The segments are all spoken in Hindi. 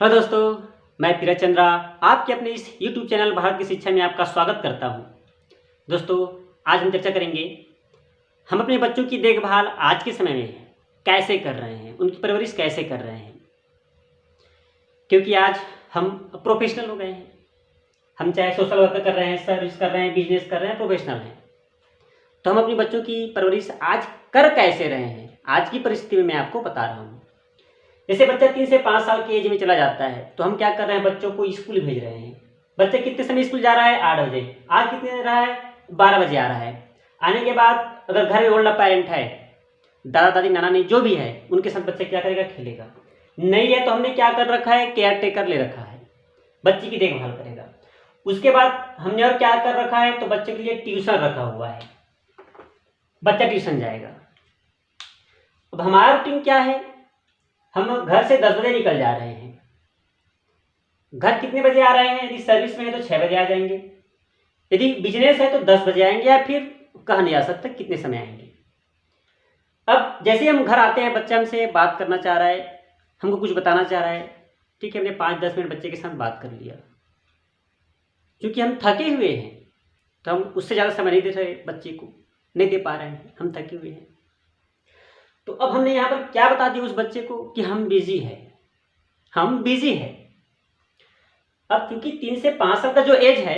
हेलो दोस्तों, मैं धीरज चंद्रा आपके अपने इस YouTube चैनल भारत की शिक्षा में आपका स्वागत करता हूं। दोस्तों, आज हम चर्चा करेंगे हम अपने बच्चों की देखभाल आज के समय में कैसे कर रहे हैं, उनकी परवरिश कैसे कर रहे हैं। क्योंकि आज हम प्रोफेशनल हो गए हैं। हम चाहे सोशल वर्कर कर रहे हैं, सर्विस कर रहे हैं, बिजनेस कर रहे हैं, प्रोफेशनल हैं। तो हम अपने बच्चों की परवरिश आज कर कैसे रहे हैं, आज की परिस्थिति में मैं आपको बता रहा हूँ। जैसे बच्चा 3 से 5 साल की एज में चला जाता है तो हम क्या कर रहे हैं, बच्चों को स्कूल भेज रहे हैं। बच्चा कितने समय स्कूल जा रहा है? 8 बजे। आज कितने रहा है? 12 बजे आ रहा है। आने के बाद अगर घर में ओल्डर पेरेंट है, दादा दादी नाना नानी जो भी है, उनके साथ बच्चा क्या करेगा? खेलेगा। नहीं है तो हमने क्या कर रखा है? केयर टेकर ले रखा है, बच्चे की देखभाल करेगा। उसके बाद हमने और क्या कर रखा है? तो बच्चे के लिए ट्यूशन रखा हुआ है, बच्चा ट्यूशन जाएगा। अब हमारा रूटीन क्या है? हम घर से 10 बजे निकल जा रहे हैं। घर कितने बजे आ रहे हैं? यदि सर्विस में है तो 6 बजे आ जाएंगे, यदि बिजनेस है तो 10 बजे आएंगे, या फिर कहा नहीं आ सकता कितने समय आएंगे। अब जैसे हम घर आते हैं, बच्चा हमसे बात करना चाह रहा है, हमको कुछ बताना चाह रहा है, ठीक है, हमने 5-10 मिनट बच्चे के साथ बात कर लिया। क्योंकि हम थके हुए हैं तो हम उससे ज़्यादा समय नहीं दे रहे, बच्चे को नहीं दे पा रहे हैं, हम थके हुए हैं। तो अब हमने यहाँ पर क्या बता दिया उस बच्चे को कि हम बिजी हैं, हम बिजी हैं। अब क्योंकि 3 से 5 साल का जो एज है,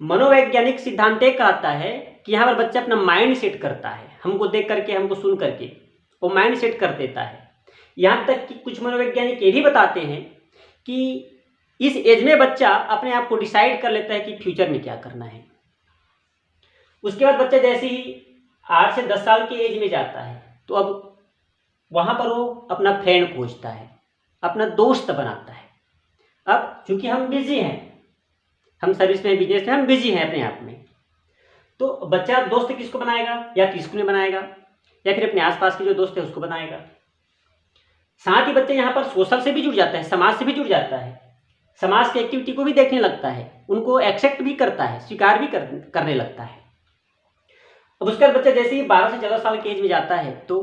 मनोवैज्ञानिक सिद्धांत एक कहता है कि यहाँ पर बच्चा अपना माइंड सेट करता है, हमको देख करके, हमको सुन करके वो माइंड सेट कर देता है। यहाँ तक कि कुछ मनोवैज्ञानिक ये भी बताते हैं कि इस एज में बच्चा अपने आप को डिसाइड कर लेता है कि फ्यूचर में क्या करना है। उसके बाद बच्चा जैसे ही 8 से 10 साल की एज में जाता है तो अब वहाँ पर वो अपना फ्रेंड खोजता है, अपना दोस्त बनाता है। अब चूंकि हम बिजी हैं, हम सर्विस में, बिजनेस में हम बिजी हैं अपने आप में, तो बच्चा दोस्त किसको बनाएगा? या तो स्कूल में बनाएगा, या फिर अपने आसपास के जो दोस्त है उसको बनाएगा। साथ ही बच्चा यहाँ पर सोशल से भी जुड़ जाता है, समाज से भी जुड़ जाता है, समाज की एक्टिविटी को भी देखने लगता है, उनको एक्सेप्ट भी करता है, स्वीकार भी करने लगता है। अब उसके बाद बच्चा जैसे ही 12 से 14 साल की एज में जाता है तो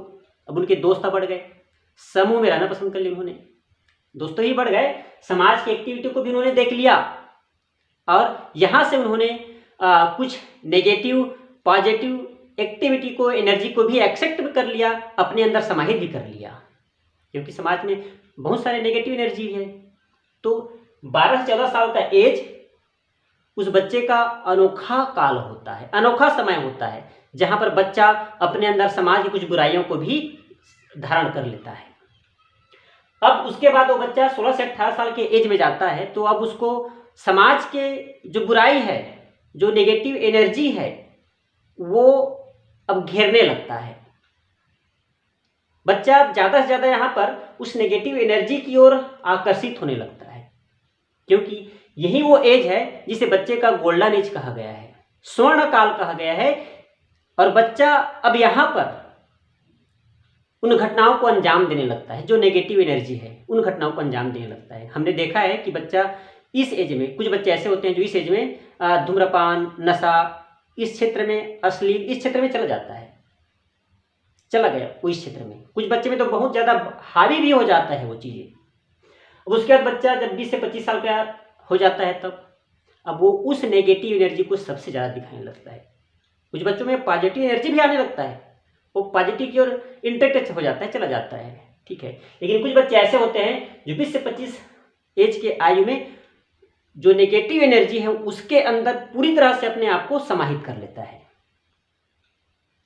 अब उनके दोस्त बढ़ गए, समूह में रहना पसंद कर लिया उन्होंने, दोस्तों ही बढ़ गए, समाज की एक्टिविटी को भी उन्होंने देख लिया, और यहाँ से उन्होंने कुछ नेगेटिव पॉजिटिव एक्टिविटी को, एनर्जी को भी एक्सेप्ट कर लिया, अपने अंदर समाहित भी कर लिया। क्योंकि समाज में बहुत सारे नेगेटिव एनर्जी है। तो 12 से 14 साल का एज उस बच्चे का अनोखा काल होता है, अनोखा समय होता है, जहाँ पर बच्चा अपने अंदर समाज की कुछ बुराइयों को भी धारण कर लेता है। अब उसके बाद वो बच्चा 16 से 18 साल के एज में जाता है तो अब उसको समाज के जो बुराई है, जो नेगेटिव एनर्जी है, वो अब घेरने लगता है। बच्चा ज़्यादा से ज़्यादा यहाँ पर उस नेगेटिव एनर्जी की ओर आकर्षित होने लगता है, क्योंकि यही वो एज है जिसे बच्चे का गोल्डन एज कहा गया है, स्वर्ण काल कहा गया है। और बच्चा अब यहाँ पर उन घटनाओं को अंजाम देने लगता है, जो नेगेटिव एनर्जी है, उन घटनाओं को अंजाम देने लगता है। हमने देखा है कि बच्चा इस एज में, कुछ बच्चे ऐसे होते हैं जो इस एज में धूम्रपान, नशा, इस क्षेत्र में, अश्लील, इस क्षेत्र में चला जाता है, चला गया वो इस क्षेत्र में। कुछ बच्चे में तो बहुत ज़्यादा हावी भी हो जाता है वो चीज़ें। अब उसके बाद बच्चा जब 20 से 25 साल का हो जाता है तब अब वो उस नेगेटिव एनर्जी को सबसे ज़्यादा दिखाने लगता है। कुछ बच्चों में पॉजिटिव एनर्जी भी आने लगता है, वो पॉजिटिव की ओर इंटरेक्ट हो जाता है, चला जाता है, ठीक है। लेकिन कुछ बच्चे ऐसे होते हैं जो 20 से 25 एज के आयु में जो नेगेटिव एनर्जी है उसके अंदर पूरी तरह से अपने आप को समाहित कर लेता है।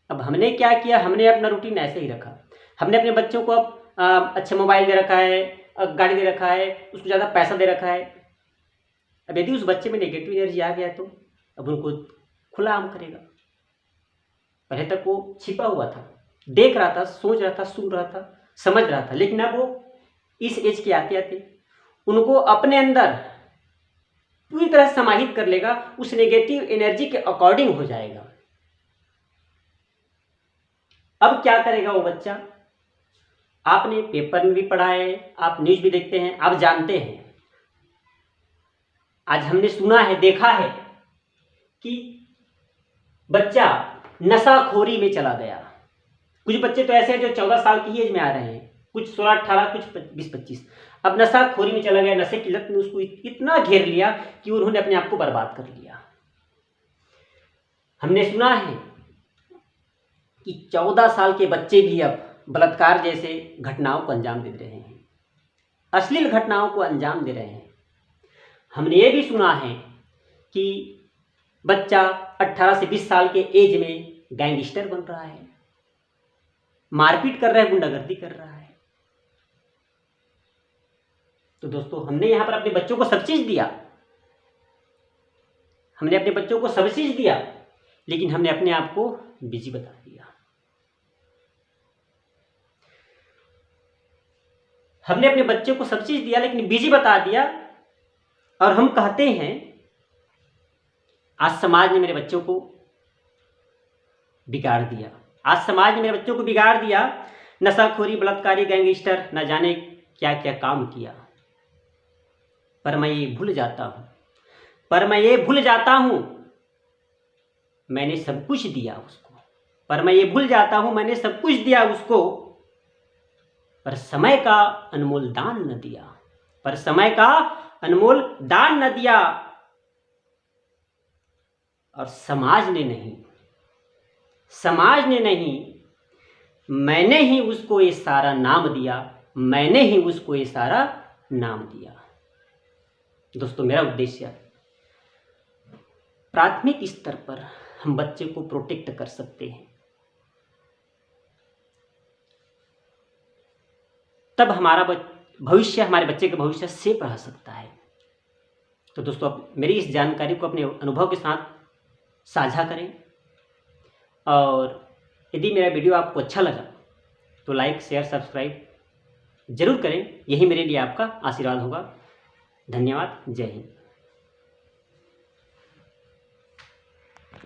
अब हमने क्या किया? हमने अपना रूटीन ऐसे ही रखा। हमने अपने बच्चों को अब अच्छा मोबाइल दे रखा है, गाड़ी दे रखा है, उसको ज़्यादा पैसा दे रखा है। अब यदि उस बच्चे में नेगेटिव एनर्जी आ गया तो अब उनको खुला आम करेगा। पहले तक वो छिपा हुआ था, देख रहा था, सोच रहा था, सुन रहा था, समझ रहा था, लेकिन अब वो इस एज के आते आते उनको अपने अंदर पूरी तरह समाहित कर लेगा, उस नेगेटिव एनर्जी के अकॉर्डिंग हो जाएगा। अब क्या करेगा वो बच्चा? आपने पेपर में भी पढ़ा है, आप न्यूज भी देखते हैं, आप जानते हैं, आज हमने सुना है, देखा है कि बच्चा नशाखोरी में चला गया। कुछ बच्चे तो ऐसे हैं जो 14 साल की एज में आ रहे हैं, कुछ 16-18, कुछ 20-25। अब नशाखोरी में चला गया, नशे की लत ने उसको इतना घेर लिया कि उन्होंने अपने आप को बर्बाद कर लिया। हमने सुना है कि 14 साल के बच्चे भी अब बलात्कार जैसे घटनाओं को अंजाम दे रहे हैं, अश्लील घटनाओं को अंजाम दे रहे हैं। हमने ये भी सुना है कि बच्चा 18 से 20 साल के एज में गैंगस्टर बन रहा है, मारपीट कर रहा है, गुंडागर्दी कर रहा है। तो दोस्तों, हमने यहां पर अपने बच्चों को सब चीज दिया, हमने अपने बच्चों को सब चीज दिया, लेकिन हमने अपने आप को बिजी बता दिया। हमने अपने बच्चों को सब चीज दिया लेकिन बिजी बता दिया। और हम कहते हैं आज समाज ने मेरे बच्चों को बिगाड़ दिया, आज समाज ने मेरे बच्चों को बिगाड़ दिया। नशाखोरी, बलात्कारी, गैंगस्टर, न जाने क्या क्या काम किया। पर मैं ये भूल जाता हूं मैंने सब कुछ दिया उसको, पर मैं ये भूल जाता हूं मैंने सब कुछ दिया उसको, पर समय का अनमोल दान न दिया, पर समय का अनमोल दान न दिया। और समाज ने नहीं, मैंने ही उसको ये सारा नाम दिया, मैंने ही उसको ये सारा नाम दिया। दोस्तों, मेरा उद्देश्य प्राथमिक स्तर पर हम बच्चे को प्रोटेक्ट कर सकते हैं, तब हमारा भविष्य, हमारे बच्चे का भविष्य सेफ रह सकता है। तो दोस्तों, अब मेरी इस जानकारी को अपने अनुभव के साथ साझा करें, और यदि मेरा वीडियो आपको अच्छा लगा तो लाइक, शेयर, सब्सक्राइब जरूर करें। यही मेरे लिए आपका आशीर्वाद होगा। धन्यवाद। जय हिंद।